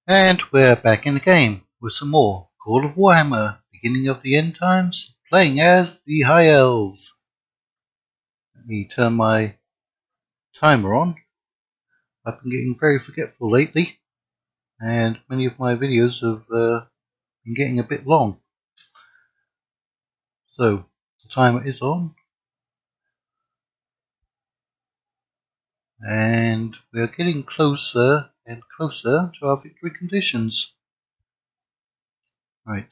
And we're back in the game with some more Call of Warhammer, beginning of the end times, playing as the High Elves. Let me turn my timer on. I've been getting very forgetful lately, and many of my videos have been getting a bit long. So, the timer is on, and we are getting closer and closer to our victory conditions. Right.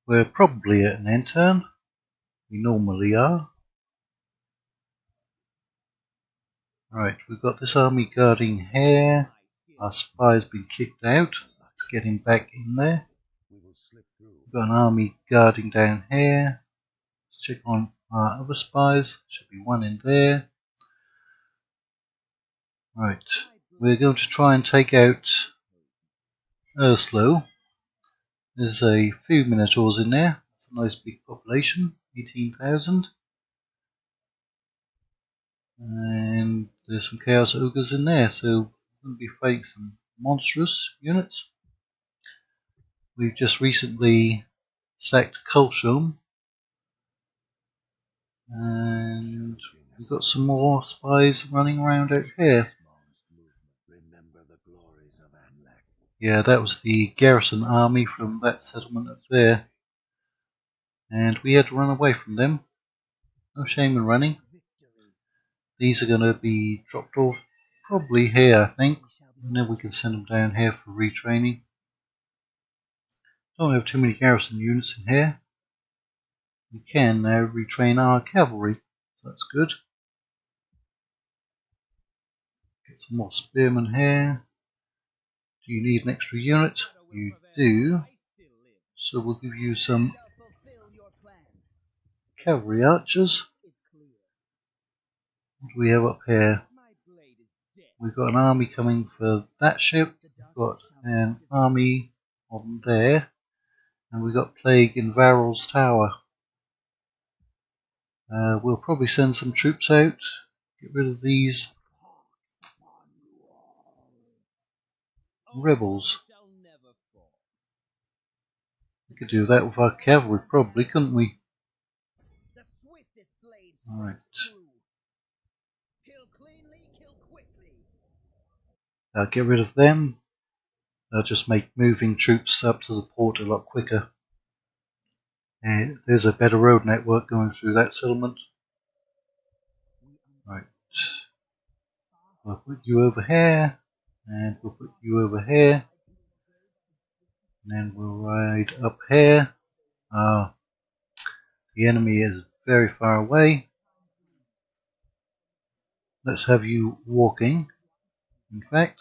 We're probably at an end turn. We normally are. Right, we've got this army guarding here. Our spy's been kicked out. Let's get him back in there. We've got an army guarding down here. Let's check on our other spies. Should be one in there. Right, we're going to try and take out Urslo. There's a few Minotaurs in there. It's a nice big population, 18,000. And there's some Chaos Ogres in there, so we're going to be fighting some monstrous units. We've just recently sacked Kulshum, and we've got some more spies running around out here. Yeah, that was the garrison army from that settlement up there, and we had to run away from them. No shame in running. These are going to be dropped off probably here, I think, and then we can send them down here for retraining. Don't have too many garrison units in here. We can now retrain our cavalry, so that's good. Get some more spearmen here. Do you need an extra unit? You do. So we'll give you some cavalry archers. What do we have up here? We've got an army coming for that ship. We've got an army on there. And we've got Plague in Varrel's Tower. We'll probably send some troops out. Get rid of these rebels. We could do that with our cavalry probably, couldn't we? Alright. Get rid of them. They'll just make moving troops up to the port a lot quicker. And there's a better road network going through that settlement. Right. We'll put you over here. And we'll put you over here. And then we'll ride up here. The enemy is very far away. Let's have you walking, in fact.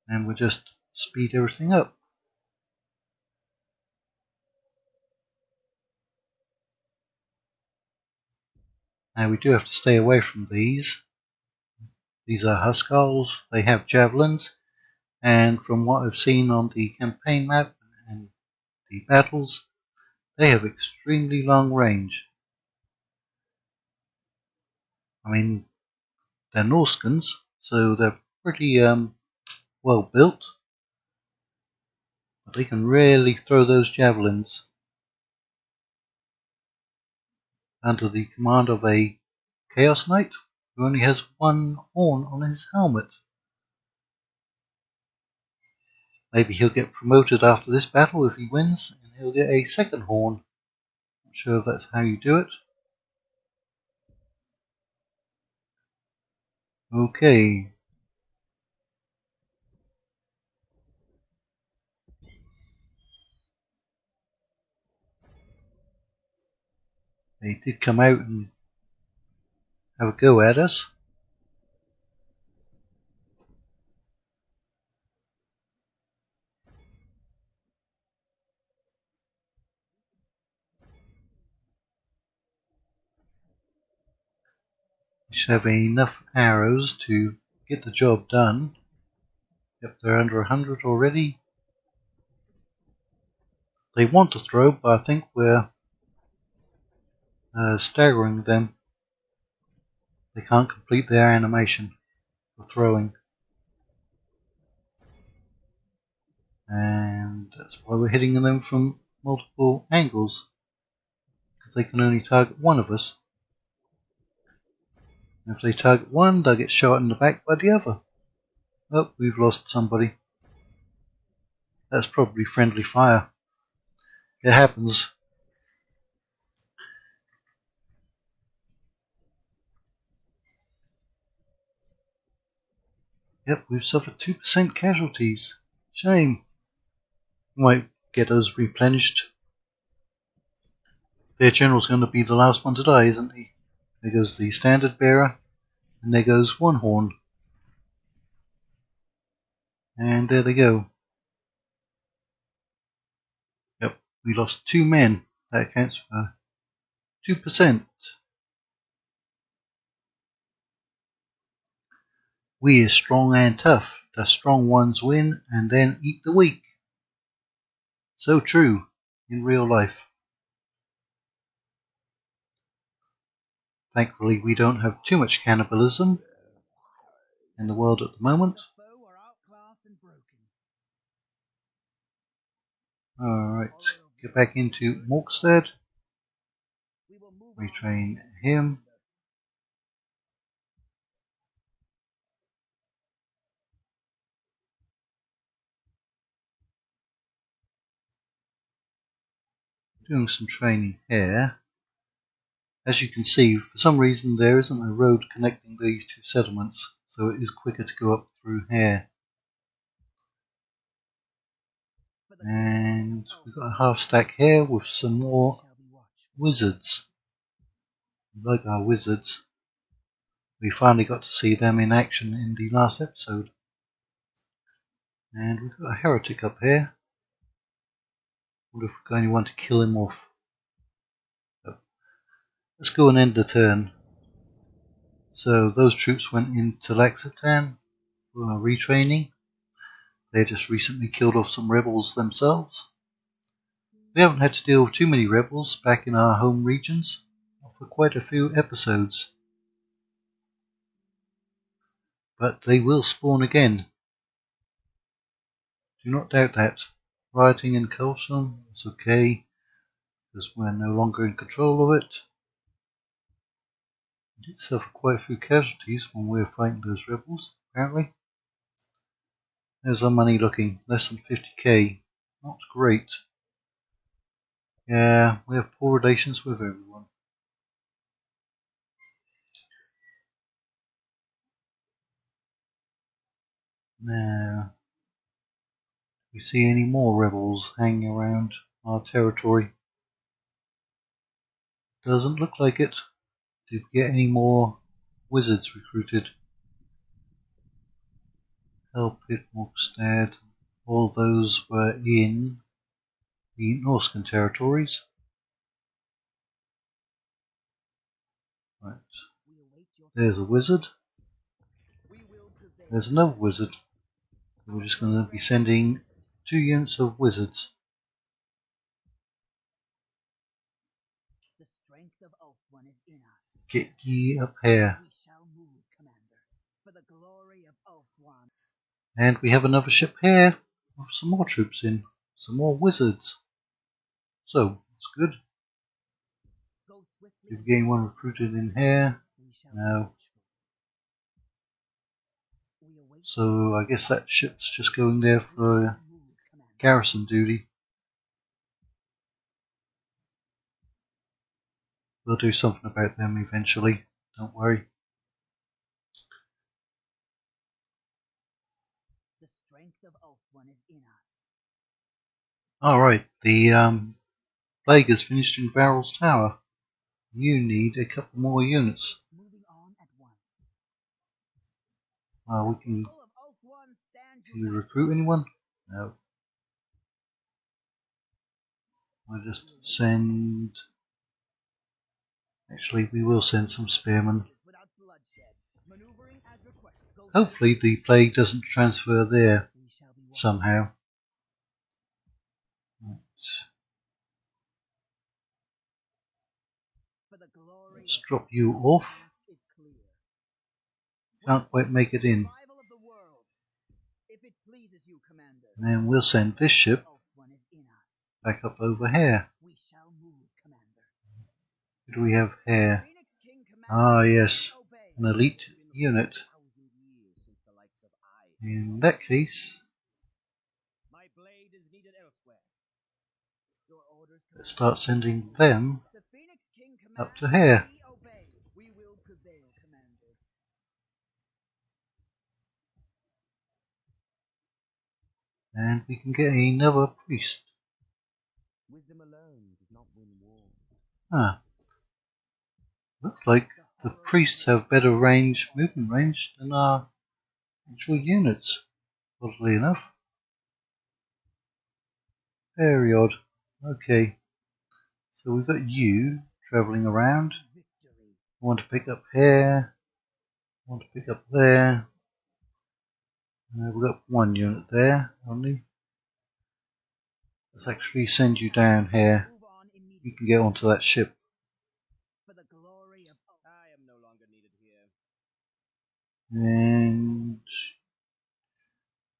And we'll just speed everything up. Now we do have to stay away from these. These are Huskarls. They have javelins. And from what I've seen on the campaign map and the battles, they have extremely long range. I mean, they're Norskans, so they're pretty well built, but they can really throw those javelins under the command of a Chaos Knight who only has one horn on his helmet. Maybe he'll get promoted after this battle if he wins, and he'll get a second horn. Not sure if that's how you do it. Okay. They did come out and have a go at us. We should have enough arrows to get the job done. Yep, they're under 100 already. They want to throw, but I think we're staggering them. They can't complete their animation for throwing. And that's why we're hitting them from multiple angles, because they can only target one of us. And if they target one, they'll get shot in the back by the other. Oh, we've lost somebody. That's probably friendly fire. It happens. Yep, we've suffered 2% casualties. Shame. Might get us replenished. Their general's going to be the last one to die, isn't he? There goes the standard bearer, and there goes one horn. And there they go. Yep, we lost 2 men. That accounts for 2%. We are strong and tough. The strong ones win and then eat the weak. So true in real life. Thankfully, we don't have too much cannibalism in the world at the moment. Alright, get back into Morkstead. Retrain him. Doing some training here. As you can see, for some reason there isn't a road connecting these two settlements, so it is quicker to go up through here. And we've got a half stack here with some more wizards. We like our wizards. We finally got to see them in action in the last episode. And we've got a heretic up here. Wonder if we're going to want to kill him off. So, let's go and end the turn. So those troops went into Laxatan for retraining. They just recently killed off some rebels themselves. We haven't had to deal with too many rebels back in our home regions for quite a few episodes. But they will spawn again. Do not doubt that. Rioting in Kelsam, it's okay, because we're no longer in control of it. We did suffer quite a few casualties when we were fighting those rebels, apparently. How's our money looking? Less than 50k. Not great. Yeah, we have poor relations with everyone. Now, do we see any more rebels hanging around our territory? Doesn't look like it. Did we get any more wizards recruited? Help it, Morkstad. All those were in the Norscan territories. Right. There's a wizard. There's another wizard. We're just going to be sending 2 units of wizards. Get ye up here. And we have another ship here with some more troops in. Some more wizards. So, it's good. We've gained one recruited in here. No. So I guess that ship's just going there for garrison duty. We'll do something about them eventually. Don't worry. Alright, the plague has finished in Varyl's Tower. You need a couple more units. Can we recruit anyone? No. We'll just send... Actually, we will send some spearmen. Hopefully the plague doesn't transfer there somehow. Let's drop you off. Can't quite make it in. And then we'll send this ship back up over here. Who do we have here? Ah, yes, an elite unit. In that case, let's start sending them up to here. And we can get another priest. Ah, looks like the priests have better movement range than our actual units, oddly enough. Very odd. Okay, so we've got you travelling around. I want to pick up here. I want to pick up there. We've got one unit there only. Let's actually send you down here. You can get onto that ship. And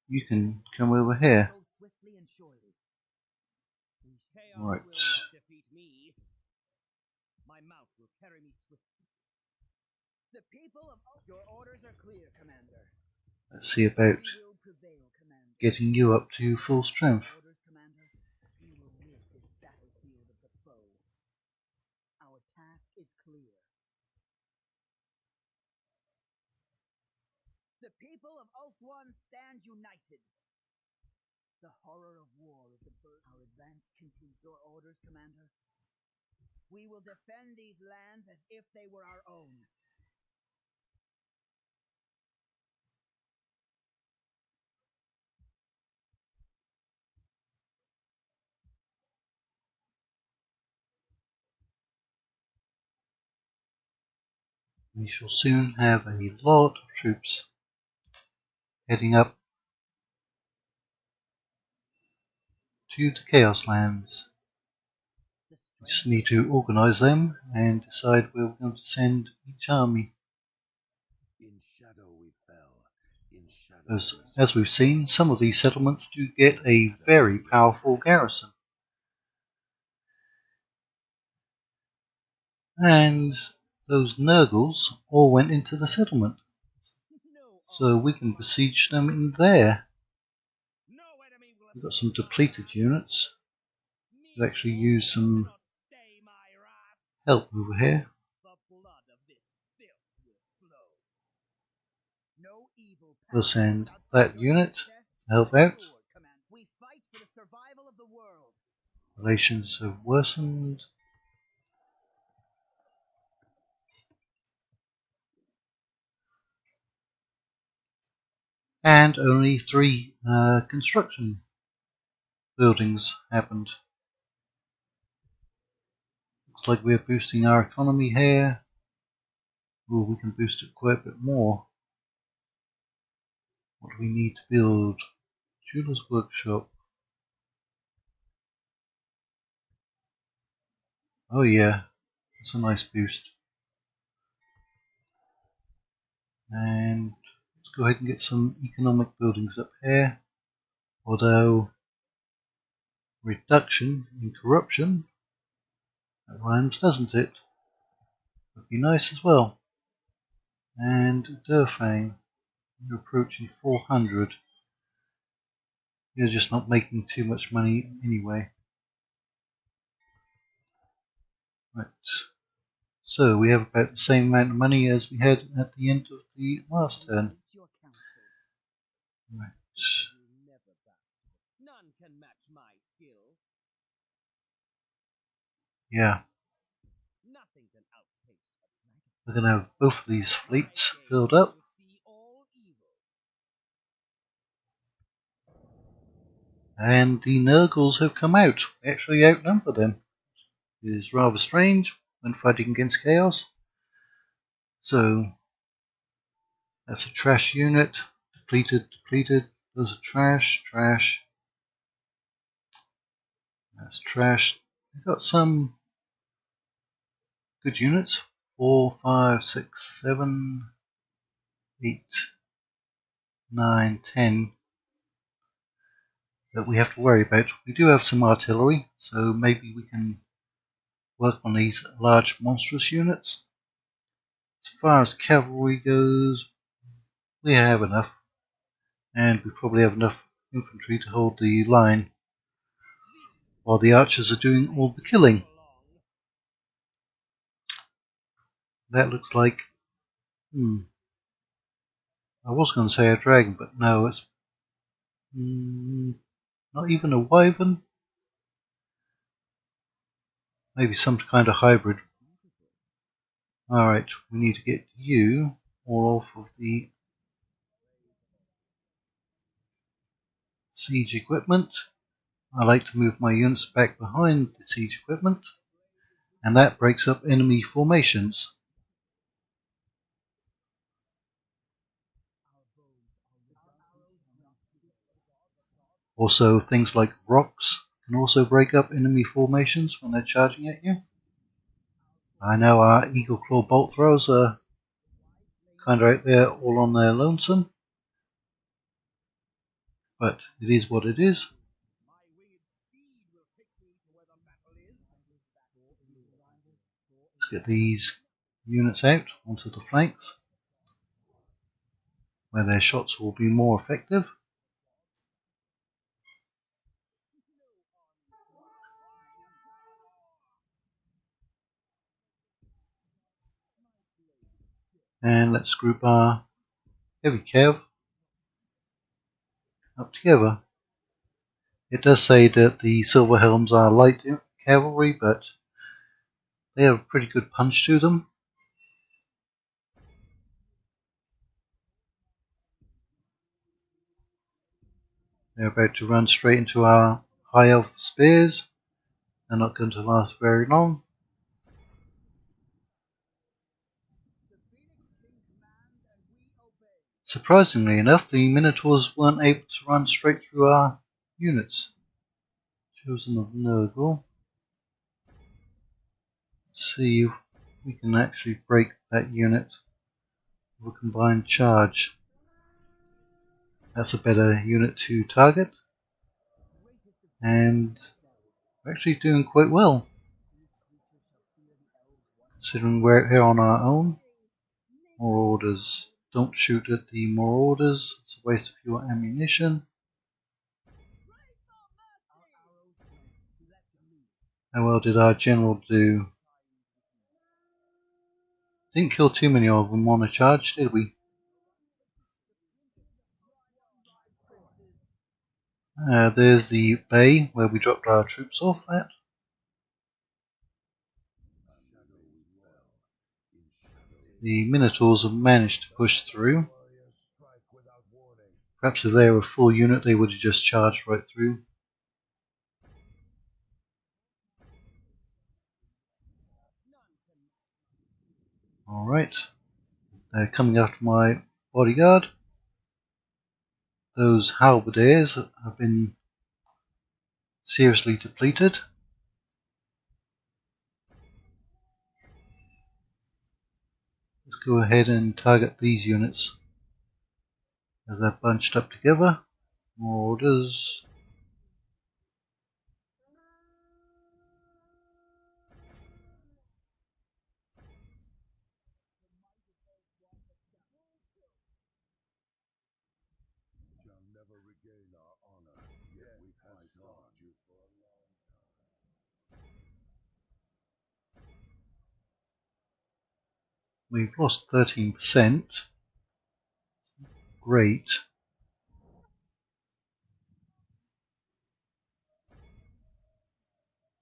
you can come over here. Right. Let's see about getting you up to full strength. The people of Oath One stand united. The horror of war is the birth. Our advance continues. Your orders, Commander. We will defend these lands as if they were our own. We shall soon have a lot of troops heading up to the Chaos Lands. We just need to organise them and decide where we're going to send each army. As we've seen, some of these settlements do get a very powerful garrison. And those Nurgles all went into the settlement. So we can besiege them in there. We've got some depleted units. We'll actually use some help over here. We'll send that unit to help out. Relations have worsened. And only 3 construction buildings happened. Looks like we're boosting our economy here. Oh, we can boost it quite a bit more. What do we need to build? Jeweler's workshop. Oh yeah, that's a nice boost. And let's go ahead and get some economic buildings up here. Although reduction in corruption, that rhymes, doesn't it? Would be nice as well. And Durfang, you're approaching 400. You're just not making too much money anyway. Right. So we have about the same amount of money as we had at the end of the last turn. Right. Yeah. We're going to have both of these fleets filled up. And the Nurgles have come out. We actually outnumber them. It is rather strange when fighting against Chaos. So, that's a trash unit. Depleted. Those are trash. That's trash. We've got some good units. 4, 5, 6, 7, 8, 9, 10. that we have to worry about. We do have some artillery, so maybe we can work on these large monstrous units. As far as cavalry goes, we have enough, and we probably have enough infantry to hold the line while the archers are doing all the killing. That looks like, I was going to say a dragon, but no, it's not even a wyvern. Maybe some kind of hybrid. Alright, we need to get you all off of the siege equipment. I like to move my units back behind the siege equipment, and that breaks up enemy formations. Also, things like rocks can also break up enemy formations when they're charging at you. I know our Eagle Claw bolt throwers are kind of out there all on their lonesome, but it is what it is. Let's get these units out onto the flanks, where their shots will be more effective. And let's group our heavy cav up together. It does say that the Silver Helms are light cavalry, but they have a pretty good punch to them. They're about to run straight into our High Elf spears. They're not going to last very long. Surprisingly enough, the Minotaurs weren't able to run straight through our units. Chosen of Nurgle. Let's see if we can actually break that unit with a combined charge. That's a better unit to target, and we're actually doing quite well, considering we're here on our own. Marauders. Don't shoot at the Marauders, it's a waste of your ammunition. How well did our general do? Didn't kill too many of them on a charge, did we? There's the bay where we dropped our troops off at. The Minotaurs have managed to push through. Perhaps if they were a full unit they would have just charged right through. Alright, they're coming after my bodyguard. Those halberdiers have been seriously depleted. Let's go ahead and target these units as they're bunched up together. More orders. We've lost 13%. Great.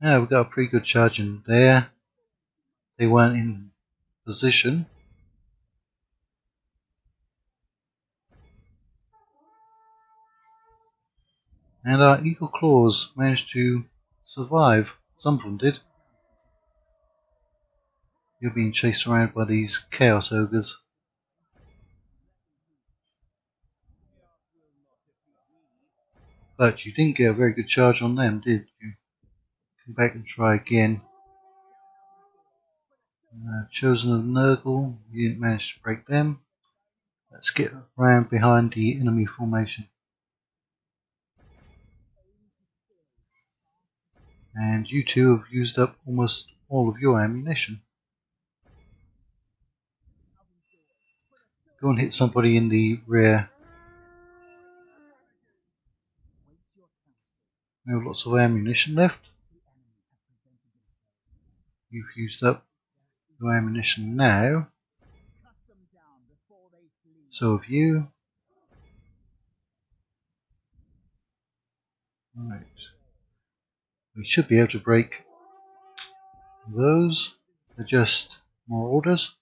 Yeah, we've got a pretty good charge in there. They weren't in position. And our Eagle Claws managed to survive. Some of them did. You're being chased around by these Chaos Ogres. But you didn't get a very good charge on them, did you? Come back and try again. Chosen of Nurgle, you didn't manage to break them. Let's get around behind the enemy formation. And you two have used up almost all of your ammunition. Go and hit somebody in the rear. We have lots of ammunition left. You've used up your ammunition now. So have you. Right. We should be able to break those. They're just more orders.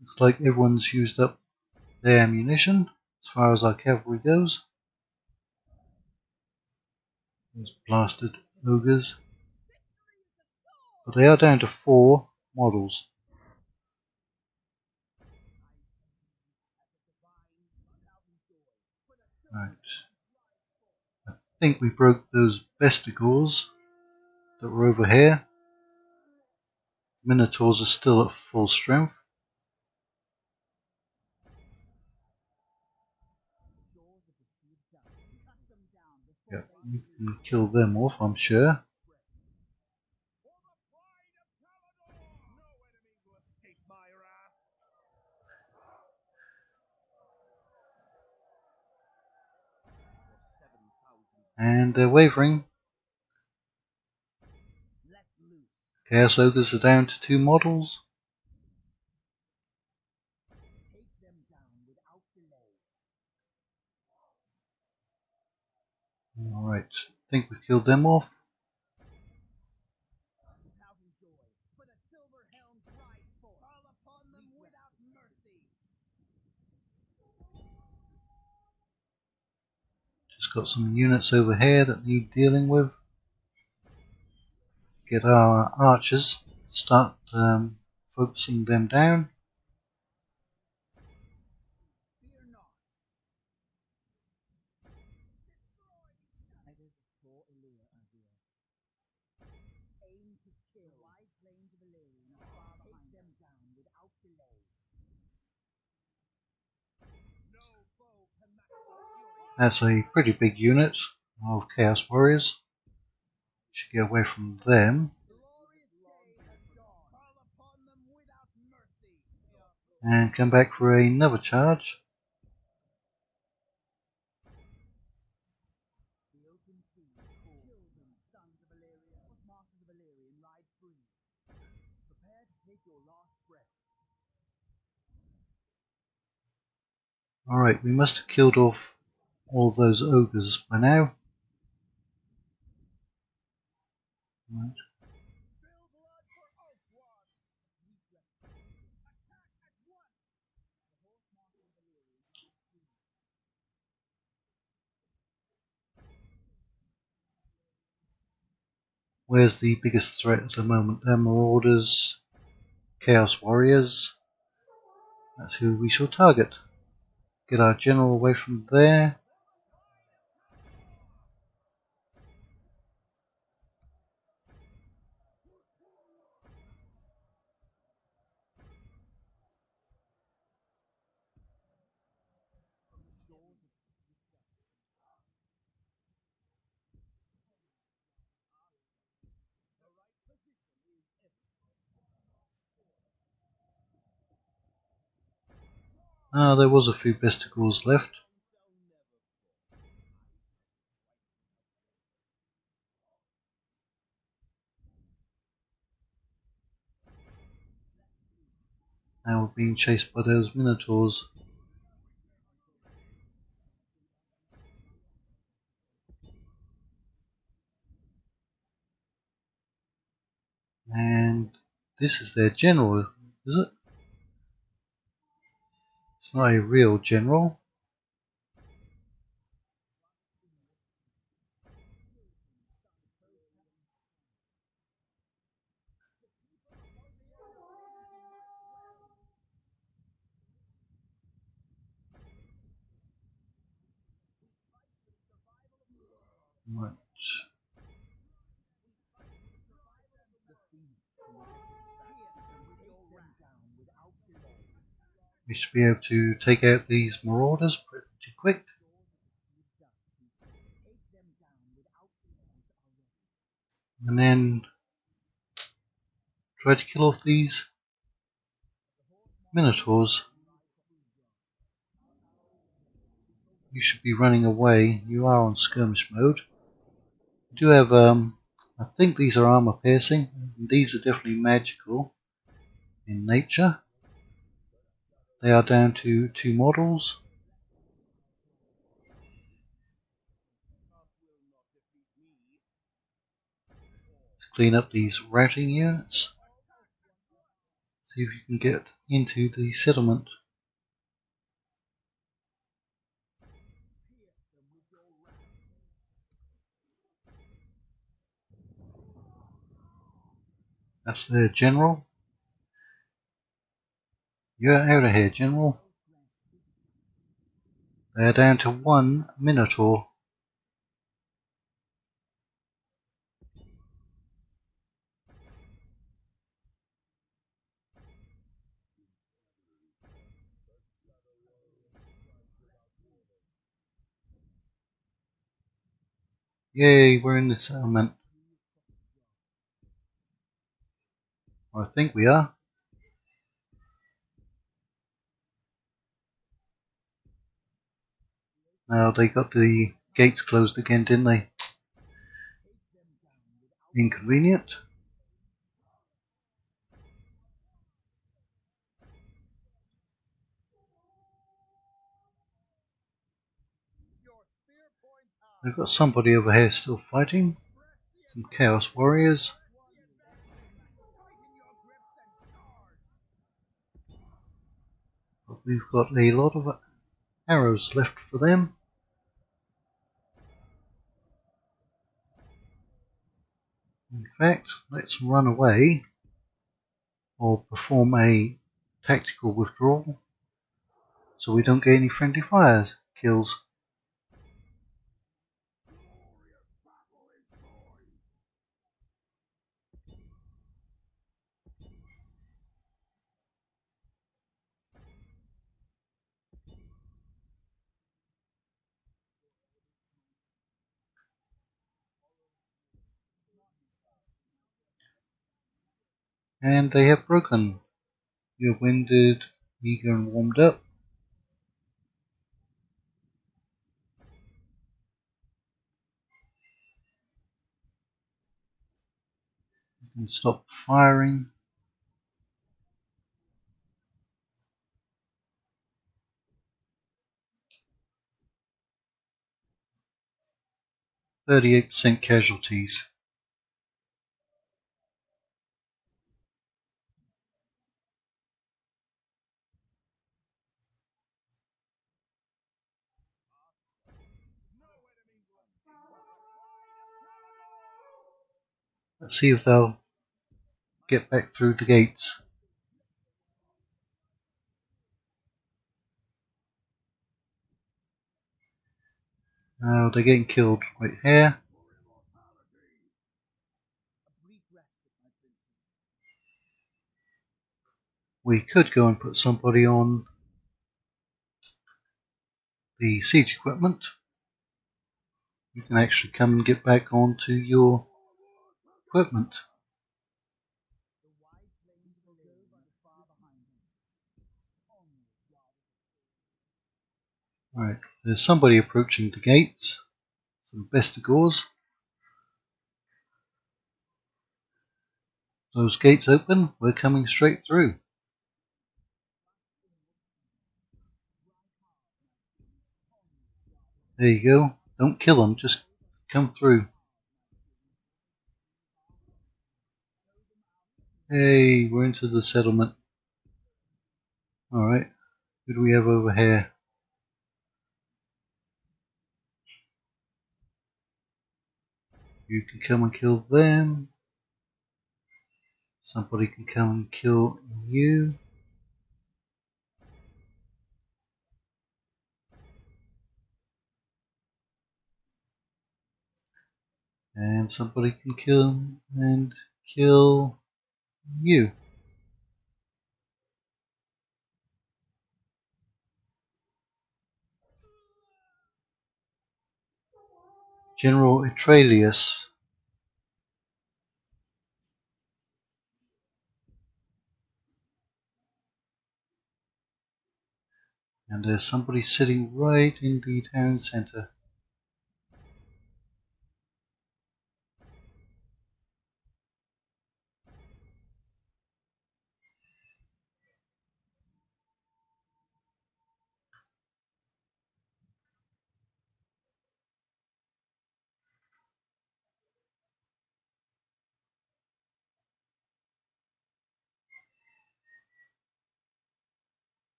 Looks like everyone's used up their ammunition as far as our cavalry goes. Those blasted ogres. But they are down to 4 models. Right. I think we broke those bestigors that were over here. Minotaurs are still at full strength. Yep, we can kill them off, I'm sure. And they're wavering. Chaos Ogres are down to 2 models. Alright, I think we've killed them off. Just got some units over here that need dealing with. Get our archers, start focusing them down. That's a pretty big unit of Chaos Warriors. Should get away from them. And come back for another charge. Alright, we must have killed off all those ogres by now. Right. Where's the biggest threat at the moment? They're Marauders, Chaos Warriors. That's who we shall target. Get our general away from there. Ah, there was a few besticles left. Now we're being chased by those minotaurs. And this is their general, is it? It's not a real general. Right. We should be able to take out these marauders pretty quick. and then try to kill off these minotaurs. You should be running away. You are on skirmish mode. You do have, I think these are armor piercing. These are definitely magical in nature. They are down to 2 models. Let's clean up these routing units. See if you can get into the settlement. That's their general. You're out of here, general. They're down to 1 minotaur. Yay, we're in the settlement. I think we are. Now they got the gates closed again, didn't they? Inconvenient. They've got somebody over here still fighting. Some Chaos Warriors. But we've got a lot of arrows left for them. In fact, let's run away or perform a tactical withdrawal so we don't get any friendly fire kills. And they have broken. You're winded, eager and warmed up. You can stop firing. %38 casualties. Let's see if they'll get back through the gates. Oh, they're getting killed right here. We could go and put somebody on the siege equipment. You can actually come and get back onto your equipment. Alright, there's somebody approaching the gates. Some Bestigors. Those gates open, we're coming straight through. There you go. Don't kill them, just come through. Hey, we're into the settlement. Alright, who do we have over here? You can come and kill them. Somebody can come and kill you. And somebody can kill you. General Atralius. And there's somebody sitting right in the town centre.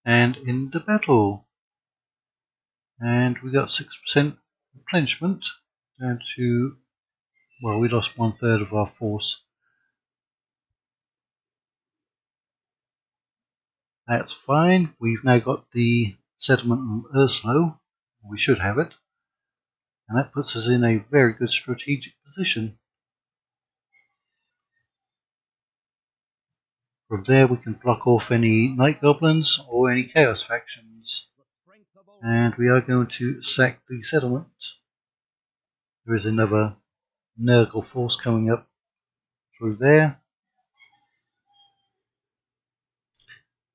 And in the battle. And we got 6% replenishment down to, well, we lost 1/3 of our force. That's fine. We've now got the settlement on Urslo. We should have it. And that puts us in a very good strategic position. From there we can block off any night goblins or any chaos factions. And we are going to sack the settlement. There is another Nurgle force coming up through there.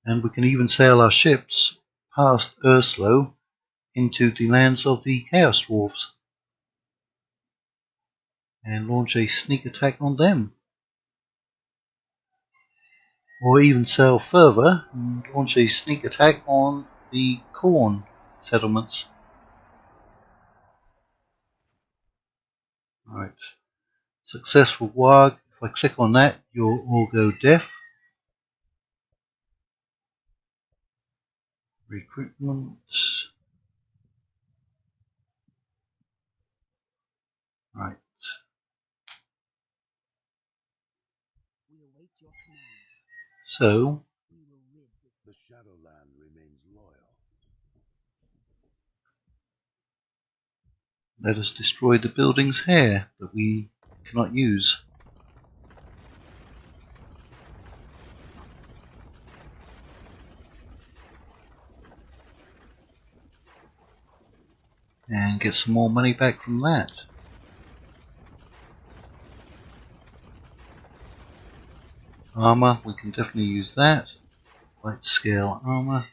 And we can even sail our ships past Urslo into the lands of the Chaos Dwarves and launch a sneak attack on them. Or even sail further and launch a sneak attack on the Khorne settlements. Right. Successful warg. If I click on that, you'll all go deaf. Recruitment. Right. So, the Shadowland remains loyal. let us destroy the buildings here that we cannot use. And get some more money back from that. Armor, we can definitely use that. Light scale armor.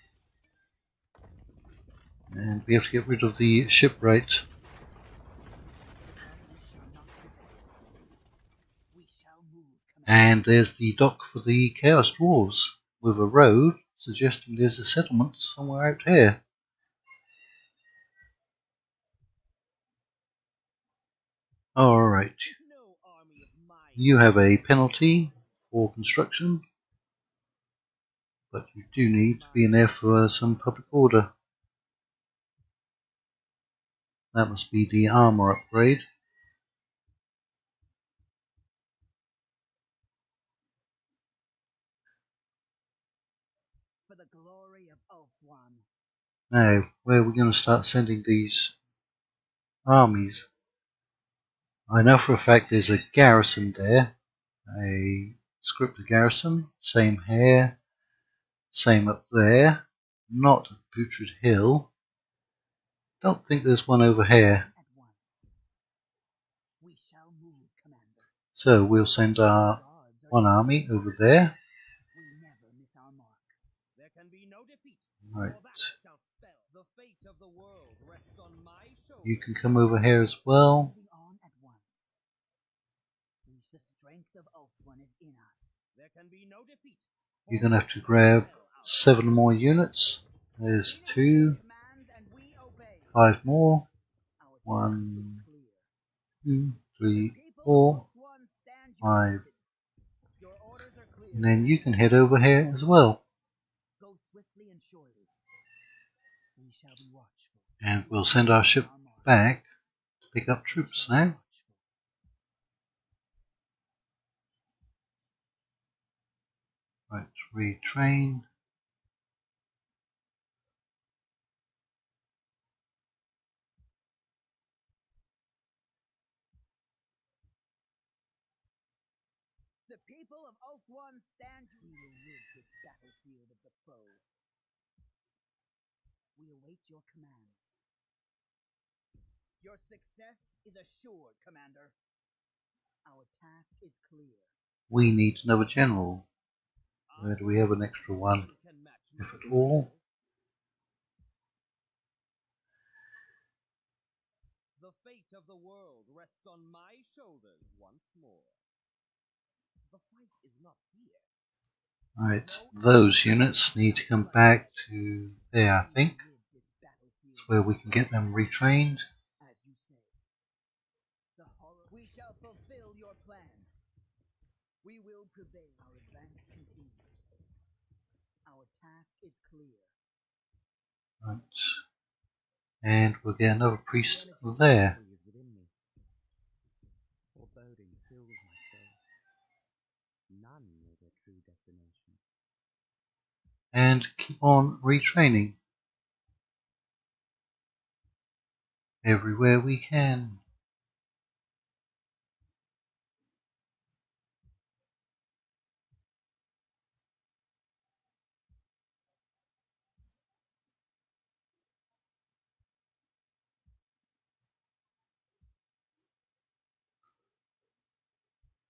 And we have to get rid of the shipwright. And there's the dock for the Chaos Dwarves with a road suggesting there's a settlement somewhere out here. Alright. You have a penalty for construction, but you do need to be in there for some public order. That must be the armor upgrade. For the glory of Ulthuan. Now, where are we going to start sending these armies? I know for a fact there's a garrison there, a scripted garrison, same here, same up there, not at Putrid Hill. Don't think there's one over here. So we'll send our one army over there. Right. You can come over here as well. You're going to have to grab 7 more units. There's 2, 5 more. 1, 2, 3, 4, 5. And then you can head over here as well. And we'll send our ship back to pick up troops now. Right, retrain. The people of Ulthuan stand. We will rid this battlefield of the foe. We await your commands. Your success is assured, Commander. Our task is clear. We need another general. Where do we have an extra one? if at all. The fate of the world rests on my shoulders once more. The fight is not here. Right, those units need to come back to there, I think. That's where we can get them retrained. As you say, the horror. We shall fulfill your plan. We will prevail. Our advance continues. Our task is clear. Right. And we'll get another priest there. Foreboding fills my soul. None know their true destination. And keep on retraining everywhere we can.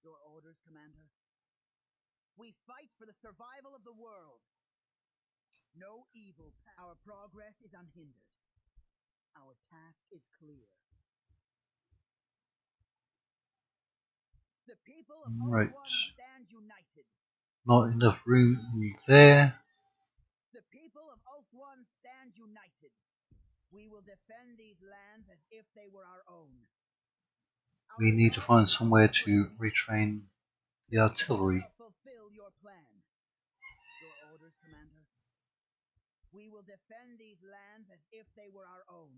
Your orders, Commander? We fight for the survival of the world. No evil. Our progress is unhindered. Our task is clear. The people of Right. Oak One stand united. Not enough room there. The people of Oak One stand united. We will defend these lands as if they were our own. We need to find somewhere to retrain the artillery. We shall fulfill your plan. Your orders, Commander? We will defend these lands as if they were our own.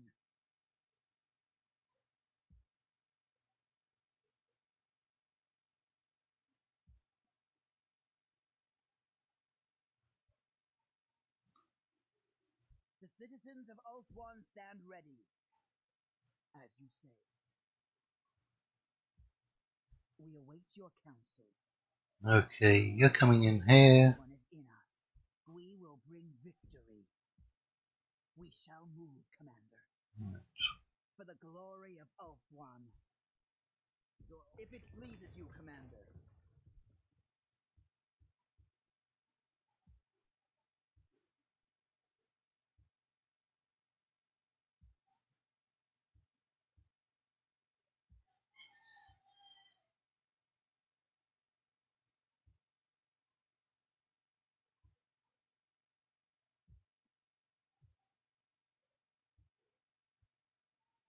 The citizens of Oath One stand ready. As you say. We await your counsel. Okay, you're coming in here. One is in us. We will bring victory. We shall move, Commander. Right. For the glory of Oath One. If it pleases you, Commander.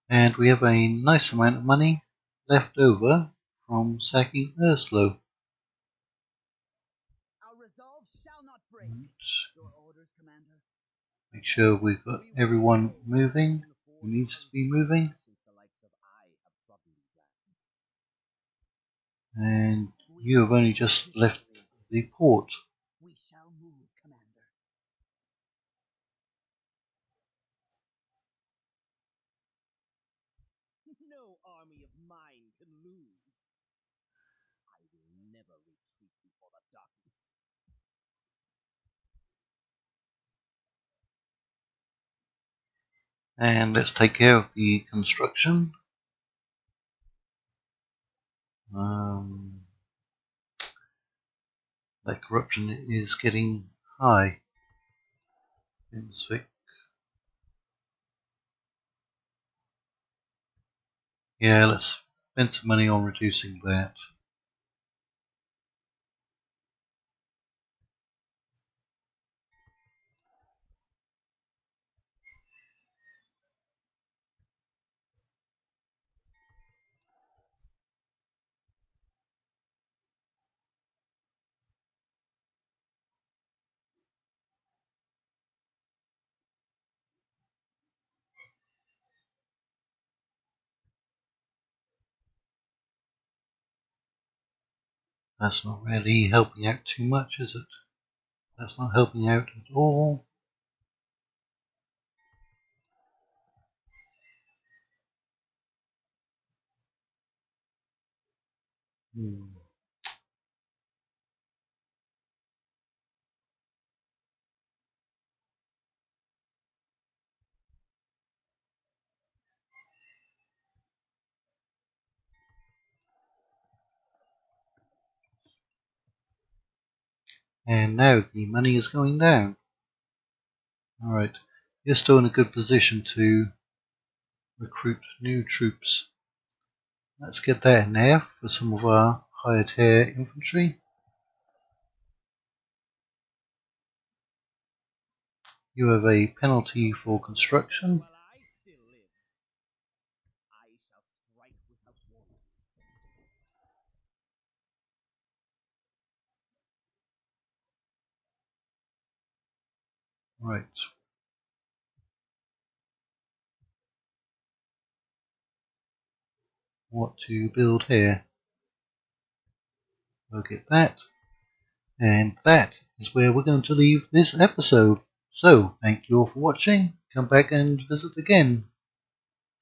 And we have a nice amount of money left over from sacking Urslo. Our resolve shall not break. Right. Your orders, Commander. Make sure we've got everyone moving who needs to be moving. And you have only just left the port. We shall move, Commander. No army of mine can lose. I will never retreat before the darkness. And let's take care of the construction. That corruption is getting high. Yeah, let's spend some money on reducing that. That's not really helping out too much, is it? That's not helping out at all. And now the money is going down. Alright, you're still in a good position to recruit new troops. Let's get that now for some of our higher tier infantry. You have a penalty for construction. While I still live, I shall strike without warning. Right. What to build here? We'll get that. And that is where we're going to leave this episode. So, thank you all for watching. Come back and visit again.